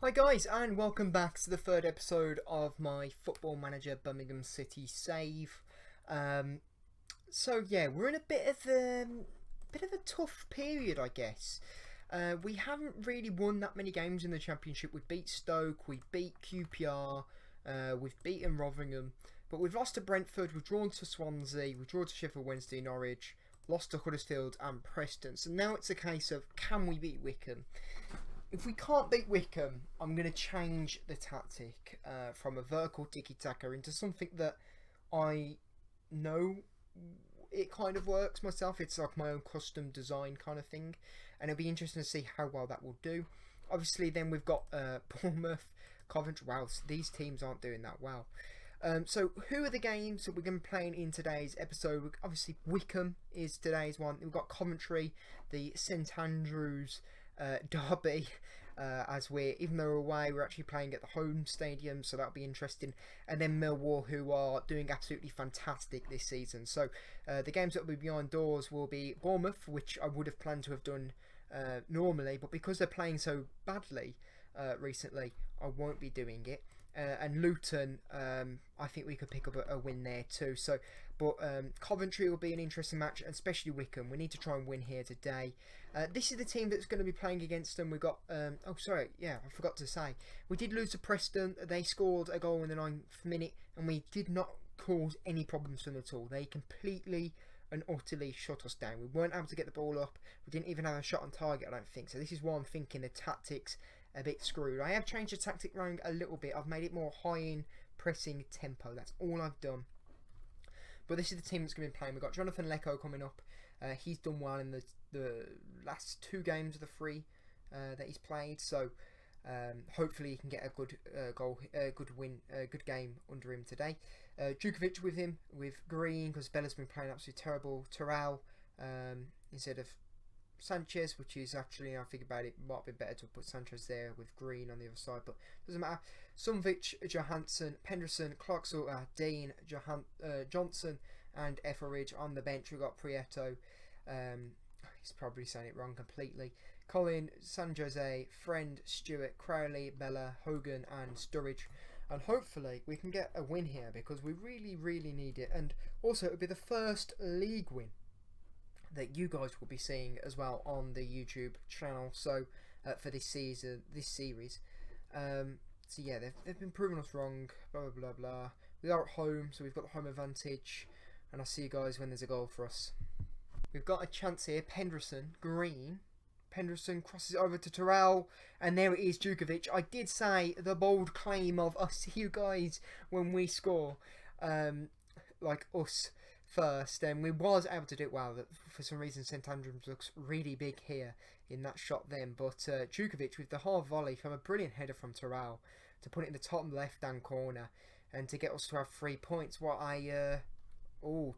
Hi guys, and welcome back to the third episode of my Football Manager Birmingham City save. So we're in a bit of a tough period, I guess. We haven't really won that many games in the Championship. We beat Stoke, we beat QPR, we've beaten Rotherham, but we've lost to Brentford, we've drawn to Swansea, we've drawn to Sheffield Wednesday, Norwich, lost to Huddersfield and Preston. So now it's a case of, can we beat Wickham? If we can't beat Wickham, I'm going to change the tactic from a vertical tiki-taka into something that I know it kind of works myself. It's like my own custom design kind of thing, and it'll be interesting to see how well that will do. Obviously, then we've got Bournemouth, Coventry. Wow, these teams aren't doing that well. So who are the games that we're going to be playing in today's episode? Obviously, Wickham is today's one. We've got Coventry, the St Andrews derby, as even though we're away, we're actually playing at the home stadium, so that'll be interesting. And then Millwall, who are doing absolutely fantastic this season. So the games that will be behind doors will be Bournemouth, which I would have planned to have done normally, but because they're playing so badly recently, I won't be doing it. And Luton, I think we could pick up a win there too. But Coventry will be an interesting match, especially Wickham. We need to try and win here today. This is the team that's going to be playing against them. We got, I forgot to say, we did lose to Preston. They scored a goal in the 9th minute, and we did not cause any problems for them at all. They completely and utterly shut us down. We weren't able to get the ball up. We didn't even have a shot on target, I don't think. So this is why I'm thinking the tactics a bit screwed. I have changed the tactic around a little bit. I've made it more high in pressing tempo. That's all I've done. But this is the team that's going to be playing. We've got Jonathan Lecco coming up. He's done well in the last 2 games of the 3 that he's played. So hopefully he can get a good goal, good win, good game under him today. Djukovic with him, with Green, because Bella's been playing absolutely terrible. Terrell instead of Sanchez, which is actually, I think about it, might be better to put Sanchez there with Green on the other side, but doesn't matter. Sunvic, Johansson, Penderson, Clark-Salter, Dean, Johnson, and Etheridge on the bench. We've got Prieto, he's probably saying it wrong completely. Colin, San Jose, Friend, Stewart, Crowley, Bella, Hogan, and Sturridge. And hopefully we can get a win here because we really, really need it. And also, it'll be the first league win that you guys will be seeing as well on the YouTube channel. So for this season, this series. So yeah, they've been proving us wrong. Blah blah blah blah. We are at home, so we've got the home advantage. And I'll see you guys when there's a goal for us. We've got a chance here. Penderson, Green. Penderson crosses it over to Terrell, and there it is, Djukovic. I did say the bold claim of "I'll see you guys when we score," like us first, and we was able to do it well. For some reason, St Andrews looks really big here in that shot then, but Djukovic with the hard volley from a brilliant header from Terrell to put it in the top left-hand corner and to get us to have 3 points. What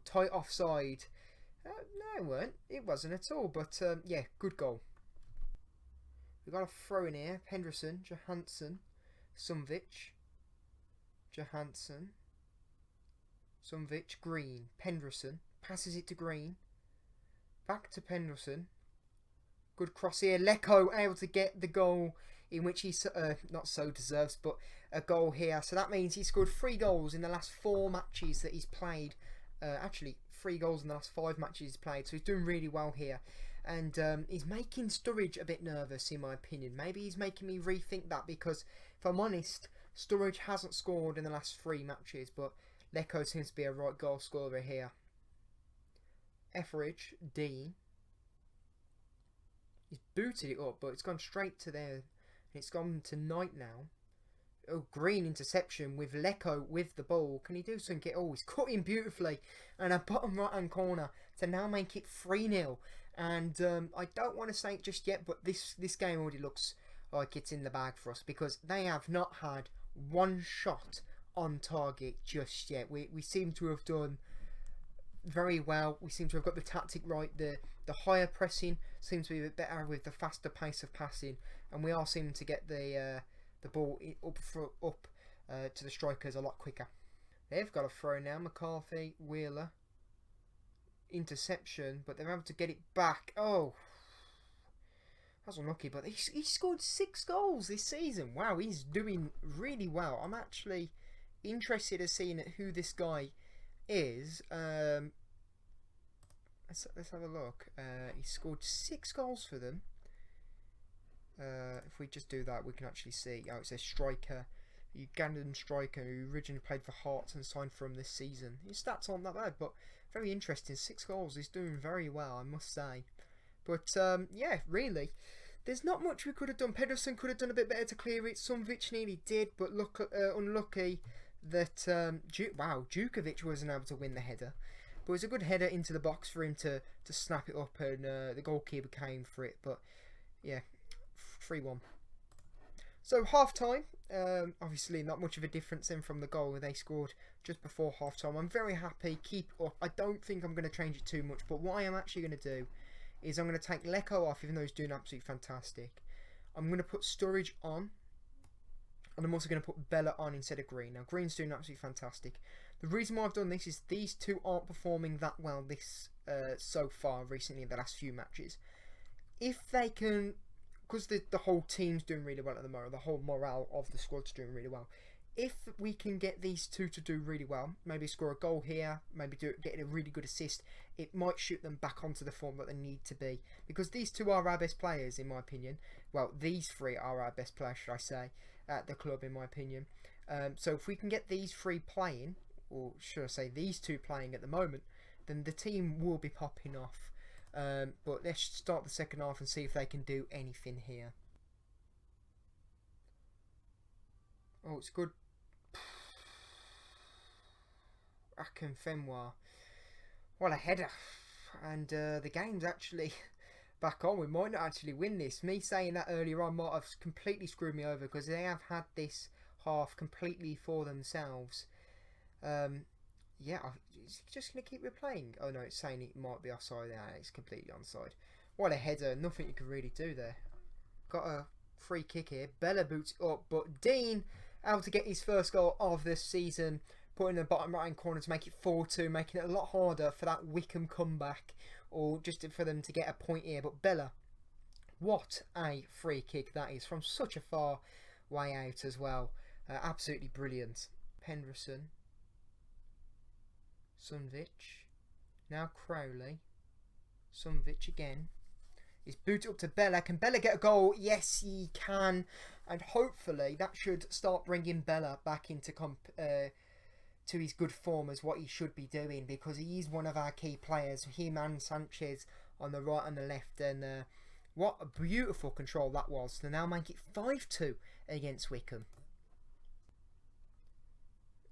tight offside. No, it wasn't at all, but yeah, good goal. We've got a throw in here. Penderson, Johansson, Sunvic, Johansson, Sunvic, Green, Penderson, passes it to Green, back to Penderson, good cross here, Lecco able to get the goal in which he not so deserves, but a goal here, so that means he scored 3 goals in the last 4 matches that he's played, actually 3 goals in the last 5 matches he's played, so he's doing really well here, and he's making Sturridge a bit nervous in my opinion. Maybe he's making me rethink that, because if I'm honest, Sturridge hasn't scored in the last 3 matches, but Lecco seems to be a right goal scorer here. Etheridge, Dean. He's booted it up, but it's gone straight to there. And it's gone to Knight now. Oh, Green interception with Lecco with the ball. Can he do something? Oh, he's cut in beautifully. And a bottom right-hand corner to now make it 3-0. And I don't want to say it just yet, but this game already looks like it's in the bag for us, because they have not had one shot on target just yet. We seem to have done very well. We seem to have got the tactic right. The higher pressing seems to be a bit better with the faster pace of passing, and we are seeming to get the ball up to the strikers a lot quicker. They've got a throw now. McCarthy, Wheeler, interception, but they're able to get it back. Oh, That's unlucky, but he scored 6 goals this season. Wow, he's doing really well. I'm actually interested in seeing who this guy is. Let's have a look. He scored 6 goals for them. If we just do that, we can actually see. Oh, it says striker, Ugandan striker who originally played for Hearts and signed for him this season. His stats aren't that bad, but very interesting. 6 goals. He's doing very well, I must say. But yeah, really, there's not much we could have done. Pedersen could have done a bit better to clear it. Sumvic nearly did, but unlucky that Djukovic wasn't able to win the header. But it was a good header into the box for him to snap it up, and the goalkeeper came for it. But yeah, 3-1. So half time, obviously not much of a difference then from the goal they scored just before half time. I'm very happy. Keep up. I don't think I'm going to change it too much, but what I am actually going to do is I'm going to take Leko off, even though he's doing absolutely fantastic. I'm going to put Sturridge on, and I'm also going to put Bella on instead of Green. Now Green's doing absolutely fantastic. The reason why I've done this is these two aren't performing that well this so far recently in the last few matches. If they can, because the whole team's doing really well at the moment, the whole morale of the squad's doing really well. If we can get these two to do really well, maybe score a goal here, maybe get a really good assist, it might shoot them back onto the form that they need to be. Because these two are our best players, in my opinion. Well, these 3 are our best players, should I say, at the club, in my opinion. So if we can get these 3 playing, or should I say these 2 playing at the moment, then the team will be popping off. But let's start the second half and see if they can do anything here. Oh, it's good. Akinfenwa. What a header. And the game's actually back on. We might not actually win this. Me saying that earlier on might have completely screwed me over, because they have had this half completely for themselves. Yeah, it's just going to keep replaying. Oh no, it's saying it might be offside. Yeah, it's completely onside. What a header. Nothing you can really do there. Got a free kick here. Bella boots up, but Dean able to get his first goal of this season, putting the bottom right hand corner to make it 4-2, making it a lot harder for that Wickham comeback, or just for them to get a point here. But Bella, what a free kick that is from such a far way out as well. Absolutely brilliant. Penderson, Sumvic, now Crowley, Sumvic again. He's booted up to Bella. Can Bella get a goal? Yes, he can. And hopefully that should start bringing Bella back into to his good form as what he should be doing, because he is one of our key players. Him and Sanchez on the right and the left. And what a beautiful control that was to now make it 5-2 against Wickham.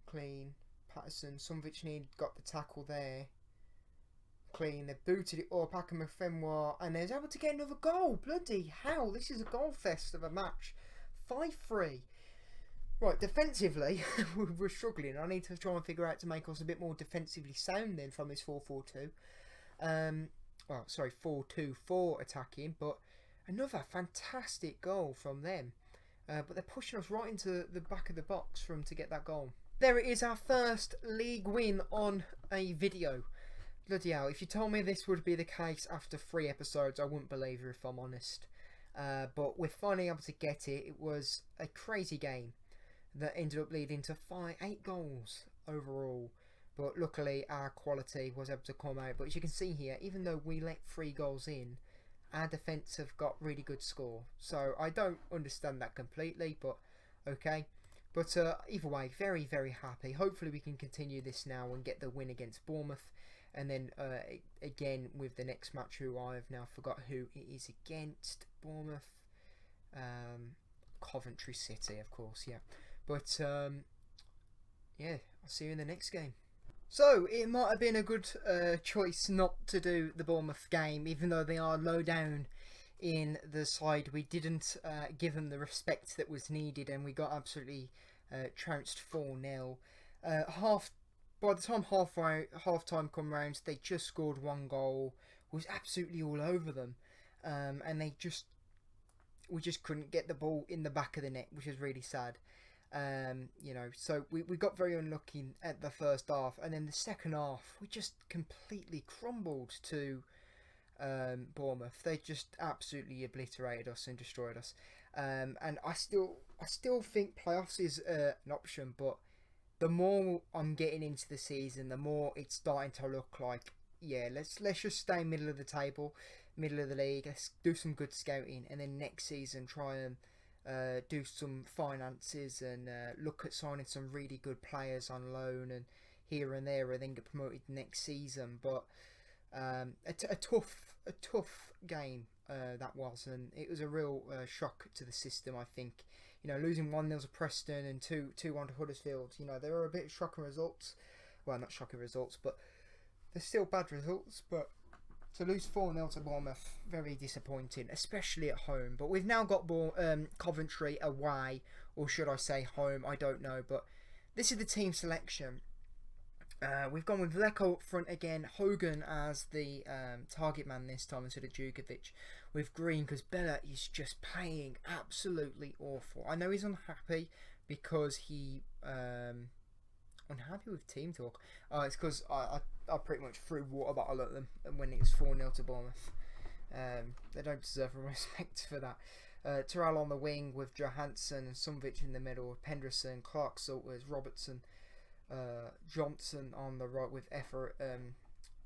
Clean. Patterson. Sumvic got the tackle there. Clean. They booted it up. Akinfenwa, and they're able to get another goal. Bloody hell, this is a goal fest of a match. 5-3. Right, defensively, we're struggling. I need to try and figure out to make us a bit more defensively sound then from this 4-4-2. Well, sorry, 4-2-4 attacking, but another fantastic goal from them. But they're pushing us right into the back of the box for them to get that goal. There it is, our first league win on a video. Bloody hell, if you told me this would be the case after 3 episodes, I wouldn't believe you, if I'm honest. But we're finally able to get it. It was a crazy game that ended up leading to 8 goals overall. But luckily our quality was able to come out. But as you can see here, even though we let 3 goals in, our defence have got really good score. So I don't understand that completely, but okay. But either way, very, very happy. Hopefully we can continue this now and get the win against Bournemouth. And then again with the next match, who I have now forgot who it is against. Bournemouth, Coventry City, of course, yeah. But yeah, I'll see you in the next game. So it might have been a good choice not to do the Bournemouth game, even though they are low down in the side. We didn't give them the respect that was needed, and we got absolutely trounced 4-0. By the time half time come round, they just scored 1 goal. Was absolutely all over them, and we just couldn't get the ball in the back of the net, which is really sad. You know, so we got very unlucky at the first half, and then the second half we just completely crumbled to Bournemouth. They just absolutely obliterated us and destroyed us. And I still think playoffs is an option, but the more I'm getting into the season, the more it's starting to look like, yeah, let's just stay middle of the table, middle of the league. Let's do some good scouting, and then next season try and do some finances and look at signing some really good players on loan and here and there, and then get promoted next season. But a tough game that was, and it was a real shock to the system. I think, losing 1-0 to Preston and 2-1 to Huddersfield. They were a bit shocking results. Well, not shocking results, but they're still bad results. But to lose 4-0 to Bournemouth, very disappointing, especially at home. But we've now got Coventry away, or should I say home? I don't know, but this is the team selection. We've gone with Leko up front again, Hogan as the target man this time instead of Djukovic, with Green because Bella is just playing absolutely awful. I know he's unhappy because he unhappy with team talk. It's because I pretty much threw water bottle at them when it was 4-0 to Bournemouth. They don't deserve respect for that. Terrell on the wing with Johansson and Sumvic in the middle, Penderson, Clark Salters, Robertson, Johnson on the right with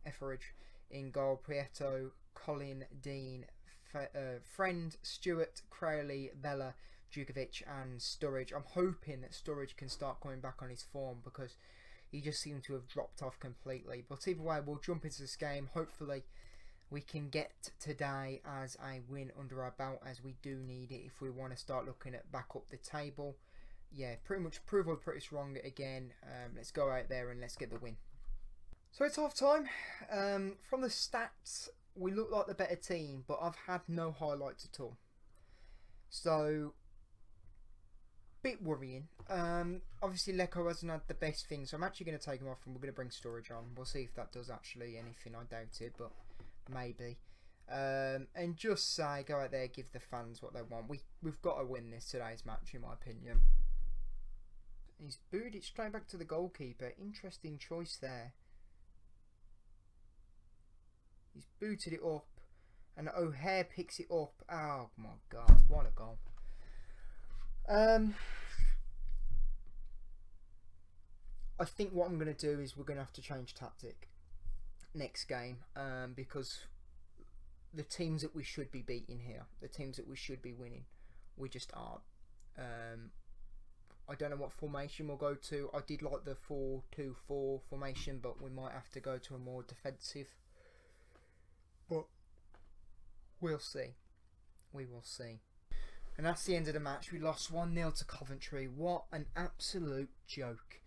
Etheridge in goal, Prieto, Colin, Dean, Friend, Stewart, Crowley, Bella, Djukovic and Sturridge. I'm hoping that Sturridge can start coming back on his form because he just seemed to have dropped off completely. But either way, we'll jump into this game. Hopefully we can get today as a win under our belt, as we do need it if we want to start looking at back up the table. Yeah, pretty much prove we're pretty strong again. Let's go out there and let's get the win. So it's half time. From the stats, we look like the better team, but I've had no highlights at all. So, bit worrying. Obviously, Leko hasn't had the best thing, so I'm actually going to take him off and we're going to bring Sturridge on. We'll see if that does actually anything. I doubt it, but maybe. And just say, go out there, give the fans what they want. We've got to win this today's match, in my opinion. He's booed it straight back to the goalkeeper. Interesting choice there. He's booted it up. And O'Hare picks it up. Oh my god, what a goal. I think what I'm going to do is we're going to have to change tactic next game. Because the teams that we should be beating here, the teams that we should be winning, we just aren't. I don't know what formation we'll go to. I did like the 4-2-4 formation, but we might have to go to a more defensive. But we'll see. We will see. And that's the end of the match. We lost 1-0 to Coventry. What an absolute joke.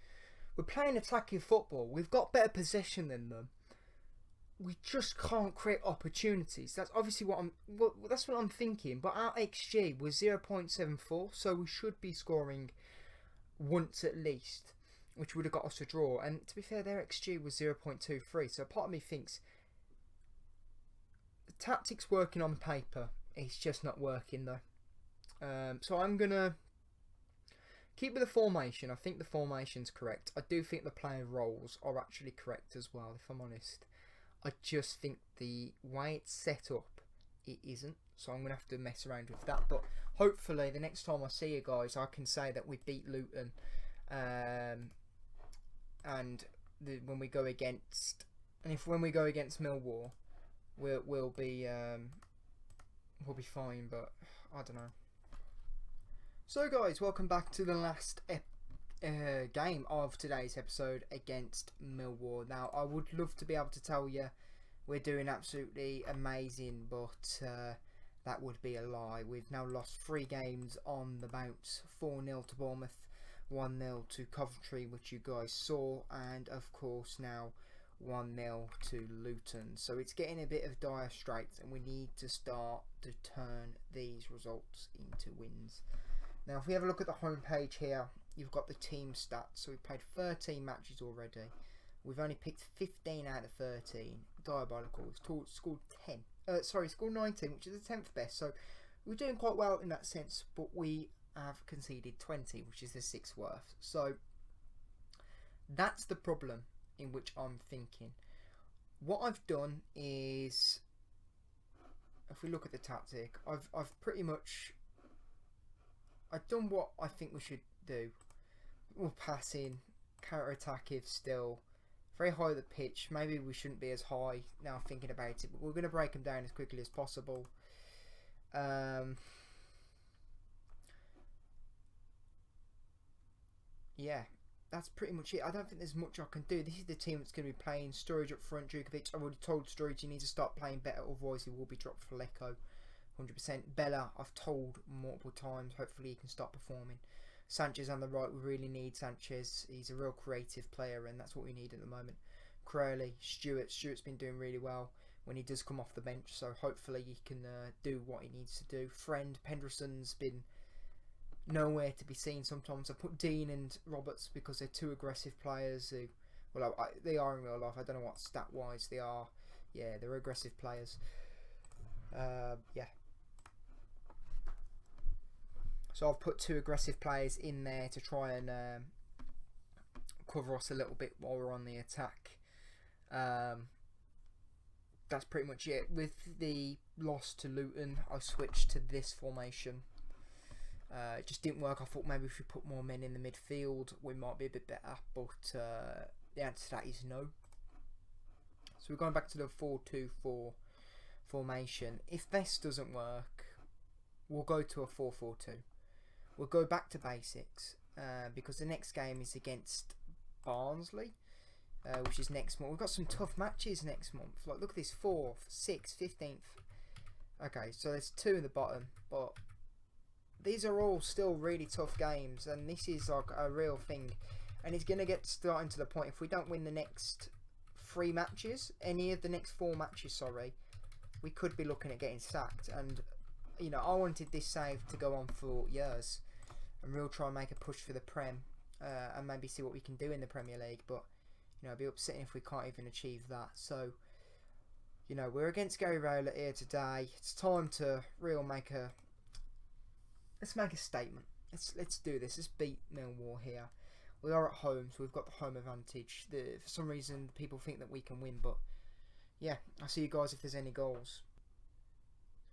We're playing attacking football. We've got better possession than them. We just can't create opportunities. That's obviously what I'm thinking. But our XG was 0.74, so we should be scoring once at least, which would have got us a draw. And to be fair, their XG was 0.23, so part of me thinks the tactics working on paper, it's just not working though. So I'm gonna keep with the formation. I think the formation's correct. I do think the player roles are actually correct as well, if I'm honest. I just think the way it's set up, it isn't. So I'm going to have to mess around with that. But hopefully the next time I see you guys, I can say that we beat Luton. When we go against Millwall, we'll be fine. But I don't know. So guys, welcome back to the last game of today's episode against Millwall. Now, I would love to be able to tell you we're doing absolutely amazing, but that would be a lie. We've now lost 3 games on the bounce. 4-0 to Bournemouth, 1-0 to Coventry, which you guys saw, and of course now 1-0 to Luton. So it's getting a bit of dire straits, and we need to start to turn these results into wins. Now, if we have a look at the home page here, you've got the team stats. So we've played 13 matches already. We've only picked 15 out of 13. Diabolical. We've scored 10. Scored 19, which is the 10th best. So we're doing quite well in that sense, but we have conceded 20, which is the 6th worst. So that's the problem in which I'm thinking. What I've done is if we look at the tactic, I've pretty much I've done what I think we should do. We're passing, counter attack if still very high at the pitch. Maybe we shouldn't be as high now thinking about it, but we're going to break them down as quickly as possible. Yeah, that's pretty much it. I don't think there's much I can do. This is the team that's going to be playing. Sturridge up front, Djukovic. I've already told Sturridge he needs to start playing better, otherwise he will be dropped for Lecco. 100%. Bella, I've told multiple times. Hopefully he can start performing. Sanchez on the right. We really need Sanchez. He's a real creative player, and that's what we need at the moment. Crowley, Stuart's been doing really well when he does come off the bench, so hopefully he can do what he needs to do. Friend, Penderson's been nowhere to be seen sometimes. I put Dean and Roberts because they're two aggressive players who, well, they are in real life. I don't know what stat wise they are. Yeah, they're aggressive players. Yeah. So I've put two aggressive players in there to try and cover us a little bit while we're on the attack. That's pretty much it. With the loss to Luton, I switched to this formation. It just didn't work. I thought maybe if we put more men in the midfield, we might be a bit better. But the answer to that is no. So we're going back to the 4-2-4 formation. If this doesn't work, we'll go to a 4-4-2. We'll go back to basics because the next game is against Barnsley, which is next month. We've got some tough matches next month. Like, look at this: 4th, 6th, 15th. Okay, so there's 2 in the bottom, but these are all still really tough games, and this is like a real thing. And it's gonna get starting to the point if we don't win the next 3 matches, any of the next 4 matches, sorry, we could be looking at getting sacked. And you know, I wanted this save to go on for years, and we'll try and make a push for the Prem, and maybe see what we can do in the Premier League. But you know, it'd be upsetting if we can't even achieve that. So, you know, we're against Gary Rowler here today. It's time to really make a statement. Let's do this. Let's beat Millwall here. We are at home, so we've got the home advantage. For some reason, people think that we can win, but yeah, I'll see you guys if there's any goals.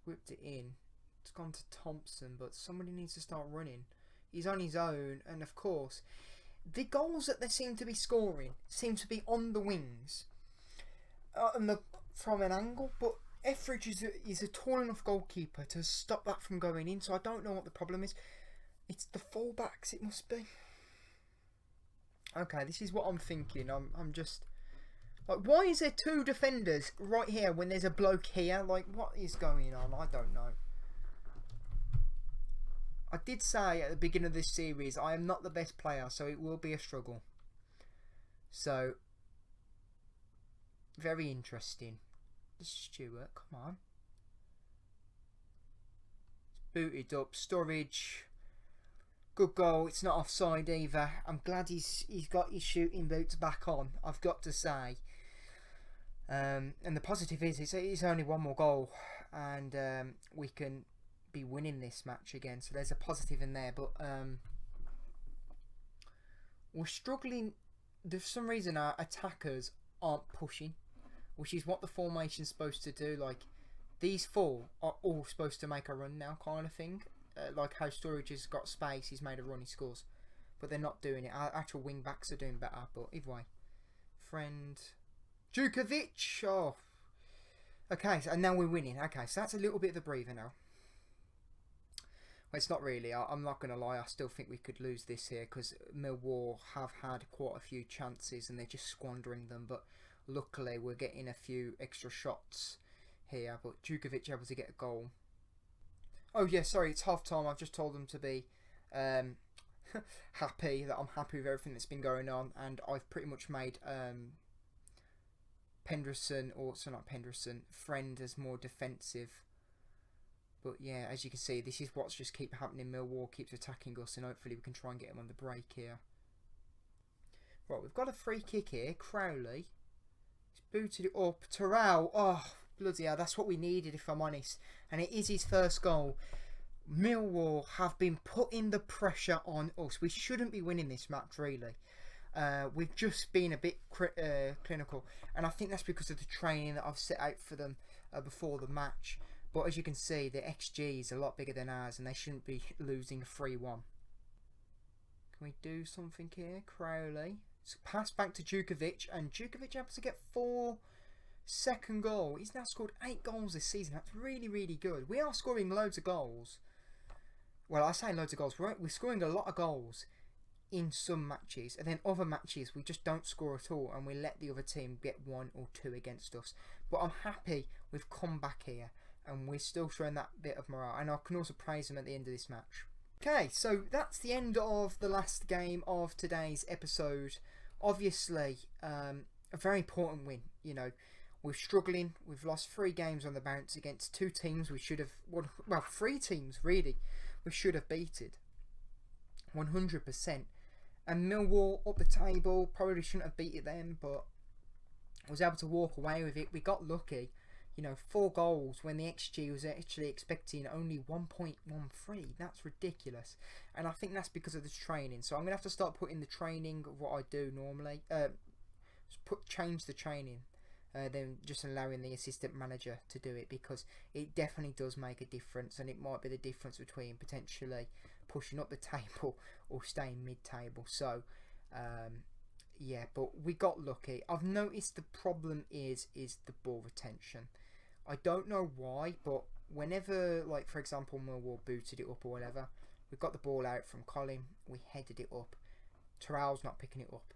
Whipped it in. It's gone to Thompson, but somebody needs to start running. He's on his own, and of course, the goals that they seem to be scoring seem to be on the wings, from an angle. But Etheridge is a tall enough goalkeeper to stop that from going in. So I don't know what the problem is. It's the fullbacks. It must be. Okay, this is what I'm thinking. I'm just like, why is there 2 defenders right here when there's a bloke here? Like, what is going on? I don't know. I did say at the beginning of this series, I am not the best player, so it will be a struggle. So, very interesting. Stewart, come on. It's booted up. Sturridge. Good goal. It's not offside either. I'm glad he's got his shooting boots back on, I've got to say. And the positive is it's only 1 more goal, and we can be winning this match again. So there's a positive in there, but we're struggling. For some reason, our attackers aren't pushing, which is what the formation's supposed to do. Like, these 4 are all supposed to make a run now, kind of thing. Like how Sturridge has got space, he's made a run, he scores. But they're not doing it. Our actual wing backs are doing better. But either way, Friend, Djukovic. Oh, okay. So, and now we're winning. Okay, so that's a little bit of a breather now. Well, it's not really. I'm not going to lie. I still think we could lose this here because Millwall have had quite a few chances and they're just squandering them. But luckily, we're getting a few extra shots here. But Djukovic able to get a goal. Oh yeah, sorry, it's half time. I've just told them to be happy that I'm happy with everything that's been going on, and I've pretty much made Friend as more defensive. But yeah, as you can see, this is what's just keep happening. Millwall keeps attacking us, and hopefully we can try and get him on the break here. Right, we've got a free kick here. Crowley. He's booted it up. Terrell. Oh, bloody hell, that's what we needed, if I'm honest. And it is his first goal. Millwall have been putting the pressure on us. We shouldn't be winning this match, really. We've just been a bit clinical. And I think that's because of the training that I've set out for them before the match. But as you can see, the XG is a lot bigger than ours, and they shouldn't be losing 3-1. Can we do something here? Crowley. Pass back to Djukovic, and Djukovic happens to get 4-second goal. He's now scored 8 goals this season. That's really, really good. We are scoring loads of goals. Well, I say loads of goals. We're scoring a lot of goals in some matches, and then other matches we just don't score at all, and we let the other team get 1 or 2 against us. But I'm happy we've come back here, and we're still showing that bit of morale, and I can also praise them at the end of this match. Okay, so that's the end of the last game of today's episode. Obviously, a very important win. You know, we're struggling. We've lost 3 games on the bounce against 2 teams we should have, well, 3 teams really we should have beaten 100%. And Millwall up the table, probably shouldn't have beaten them, but was able to walk away with it. We got lucky. You know, 4 goals when the XG was actually expecting only 1.13. That's ridiculous. And I think that's because of the training. So I'm going to have to start putting the training of what I do normally. Change the training. Then just allowing the assistant manager to do it, because it definitely does make a difference. And it might be the difference between potentially pushing up the table or staying mid-table. So, yeah, but we got lucky. I've noticed the problem is the ball retention. I don't know why, but whenever, like, for example, Millwall booted it up or whatever, we got the ball out from Colin, we headed it up. Terrell's not picking it up.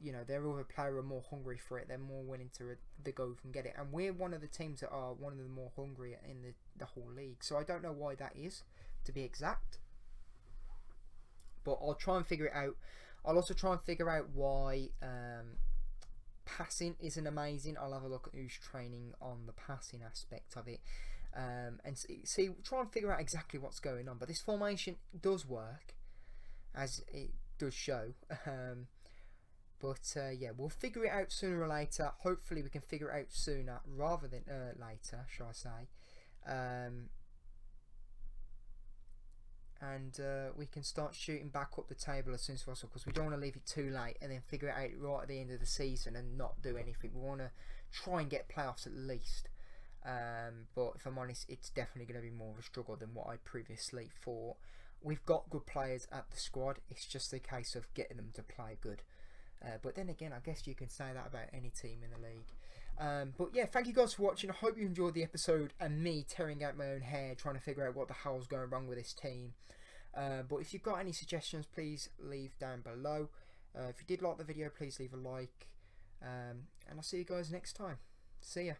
You know, their other player are more hungry for it. They're more willing to go and get it. And we're one of the teams that are one of the more hungry in the whole league. So I don't know why that is, to be exact. But I'll try and figure it out. I'll also try and figure out why passing isn't amazing. I'll have a look at who's training on the passing aspect of it, and see, try and figure out exactly what's going on. But this formation does work, as it does show. Yeah, we'll figure it out sooner or later. Hopefully we can figure it out sooner rather than later, shall I say. And we can start shooting back up the table as soon as possible, because we don't want to leave it too late and then figure it out right at the end of the season and not do anything. We want to try and get playoffs at least. But if I'm honest, it's definitely going to be more of a struggle than what I previously thought. We've got good players at the squad. It's just a case of getting them to play good. But then again, I guess you can say that about any team in the league. But yeah, thank you guys for watching. I hope you enjoyed the episode and me tearing out my own hair trying to figure out what the hell's going wrong with this team. But if you've got any suggestions, please leave down below. If you did like the video, please leave a like. And I'll see you guys next time. See ya.